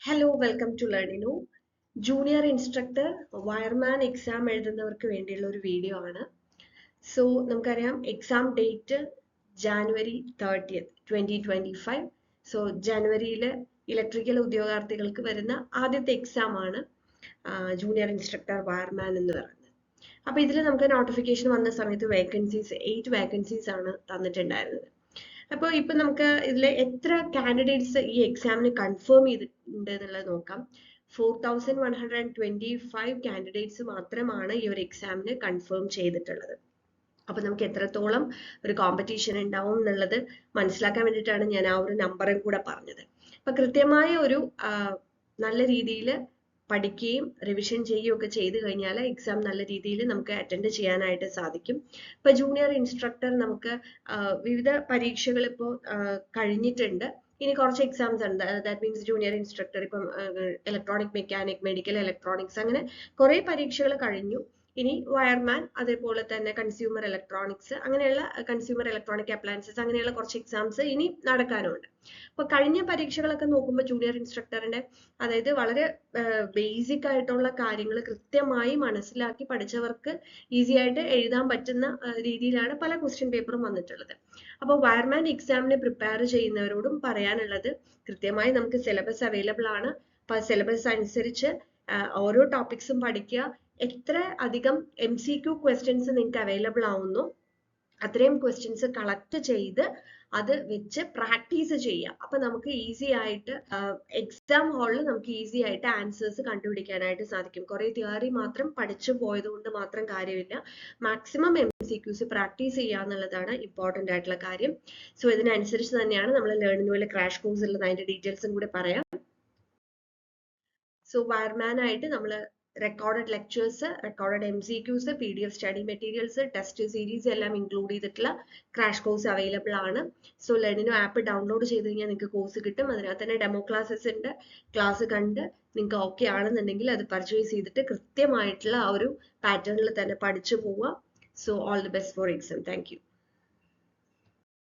Hello welcome to Learnino. Junior instructor wireman exam എഴുതുന്നവർക്ക് വേണ്ടിയുള്ള ഒരു വീഡിയോ ആണ്. സോ നമുക്കറിയാം എക്സാം ഡേറ്റ് ജാനുവരി 30, 2025. സോ ജനുവരിയിൽ ഇലക്ട്രിക്കൽ ഉദ്യോഗാർത്ഥികൾക്ക് വരുന്ന ആദ്യത്തെ എക്സാം ആണ് ജൂനിയർ ഇൻസ്ട്രക്ടർ വയർമാൻ എന്ന് പറയുന്നത്. അപ്പോൾ ഇതിൽ നമുക്ക് നോട്ടിഫിക്കേഷൻ വന്ന സമയത്ത് 8 വേക്കൻസീസ് ആണ് തന്നിട്ടുണ്ടായിരുന്നത്. അപ്പോൾ ഇപ്പൊ നമുക്ക് ഇതിൽ എത്ര കാൻഡിഡേറ്റ്സ് ഈ എക്സാമിന് കൺഫേം ചെയ്തിട്ടുണ്ട് എന്നുള്ളത് നോക്കാം. 4125 കാൻഡിഡേറ്റ്സ് മാത്രമാണ് ഈ ഒരു എക്സാമിന് കൺഫേം ചെയ്തിട്ടുള്ളത്. അപ്പൊ നമുക്ക് എത്രത്തോളം ഒരു കോമ്പറ്റീഷൻ ഉണ്ടാവും എന്നുള്ളത് മനസ്സിലാക്കാൻ വേണ്ടിയിട്ടാണ് ഞാൻ ആ ഒരു നമ്പറും കൂടെ പറഞ്ഞത്. അപ്പൊ കൃത്യമായ ഒരു നല്ല രീതിയിൽ പഠിക്കുകയും റിവിഷൻ ചെയ്യുകയും ഒക്കെ ചെയ്തു കഴിഞ്ഞാൽ എക്സാം നല്ല രീതിയിൽ നമുക്ക് അറ്റൻഡ് ചെയ്യാനായിട്ട് സാധിക്കും. ഇപ്പൊ ജൂനിയർ ഇൻസ്ട്രക്ടർ നമുക്ക് വിവിധ പരീക്ഷകൾ ഇപ്പോൾ കഴിഞ്ഞിട്ടുണ്ട്. ഇനി കുറച്ച് എക്സാംസ് ഉണ്ട്. ദാറ്റ് മീൻസ് ജൂനിയർ ഇൻസ്ട്രക്ടർ ഇപ്പം ഇലക്ട്രോണിക് മെക്കാനിക്, മെഡിക്കൽ ഇലക്ട്രോണിക്സ്, അങ്ങനെ കുറെ പരീക്ഷകൾ കഴിഞ്ഞു. ഇനി വയർമാൻ, അതേപോലെ തന്നെ കൺസ്യൂമർ ഇലക്ട്രോണിക്സ്, അങ്ങനെയുള്ള കൺസ്യൂമർ ഇലക്ട്രോണിക് അപ്ലയൻസസ്, അങ്ങനെയുള്ള കുറച്ച് എക്സാംസ് ഇനി നടക്കാനുണ്ട്. അപ്പൊ കഴിഞ്ഞ പരീക്ഷകളൊക്കെ നോക്കുമ്പോൾ ജൂനിയർ ഇൻസ്ട്രക്ടറിന്റെ അതായത് വളരെ ബേസിക് ആയിട്ടുള്ള കാര്യങ്ങൾ കൃത്യമായി മനസ്സിലാക്കി പഠിച്ചവർക്ക് ഈസി ആയിട്ട് എഴുതാൻ പറ്റുന്ന രീതിയിലാണ് പല ക്വസ്റ്റ്യൻ പേപ്പറും വന്നിട്ടുള്ളത്. അപ്പോൾ വയർമാൻ എക്സാമിന് പ്രിപ്പയർ ചെയ്യുന്നവരോടും പറയാനുള്ളത്, കൃത്യമായി നമുക്ക് സിലബസ് അവൈലബിൾ ആണ്. അപ്പൊ സിലബസ് അനുസരിച്ച് ഓരോ ടോപ്പിക്സും പഠിക്കുക. എത്ര അധികം MCQ ക്വസ്റ്റ്യൻസ് നിങ്ങൾക്ക് അവൈലബിൾ ആവുന്നു അത്രയും ക്വസ്റ്റ്യൻസ് കളക്ട് ചെയ്ത് അത് വെച്ച് പ്രാക്ടീസ് ചെയ്യാം. അപ്പൊ നമുക്ക് ഈസി ആയിട്ട് എക്സാം ഹാളിൽ നമുക്ക് ഈസി ആയിട്ട് ആൻസേഴ്സ് കണ്ടുപിടിക്കാനായിട്ട് സാധിക്കും. കുറെ തിയറി മാത്രം പഠിച്ചു പോയത് കൊണ്ട് മാത്രം കാര്യമില്ല. മാക്സിമം MCQs പ്രാക്ടീസ് ചെയ്യുക എന്നുള്ളതാണ് ഇമ്പോർട്ടൻ്റ് ആയിട്ടുള്ള കാര്യം. സോ ഇതിനനുസരിച്ച് തന്നെയാണ് നമ്മൾ ലേണിംഗ് ക്രാഷ് കോഴ്സ് ഉള്ളത്. അതിന്റെ ഡീറ്റെയിൽസും കൂടെ പറയാം. സോ വയർമാൻ ആയിട്ട് നമ്മൾ recorded lectures, recorded MCQs, PDF study materials, test series എല്ലാം ഇൻക്ലൂഡ് ചെയ്തിട്ടുള്ള ക്രാഷ് കോഴ്സ് അവൈലബിൾ ആണ്. സോ ലേണിനോ ആപ്പ് ഡൗൺലോഡ് ചെയ്ത് കഴിഞ്ഞാൽ നിങ്ങൾക്ക് കോഴ്സ് കിട്ടും. അതിനകത്ത് തന്നെ ഡെമോ ക്ലാസ്സസ് ഉണ്ട്. ക്ലാസ് കണ്ട് നിങ്ങൾക്ക് ഓക്കെ ആണെന്നുണ്ടെങ്കിൽ അത് പർച്ചേസ് ചെയ്തിട്ട് കൃത്യമായിട്ടുള്ള ആ ഒരു പാറ്റേണിൽ തന്നെ പഠിച്ചു പോവുക. So all the best for exam. Thank you.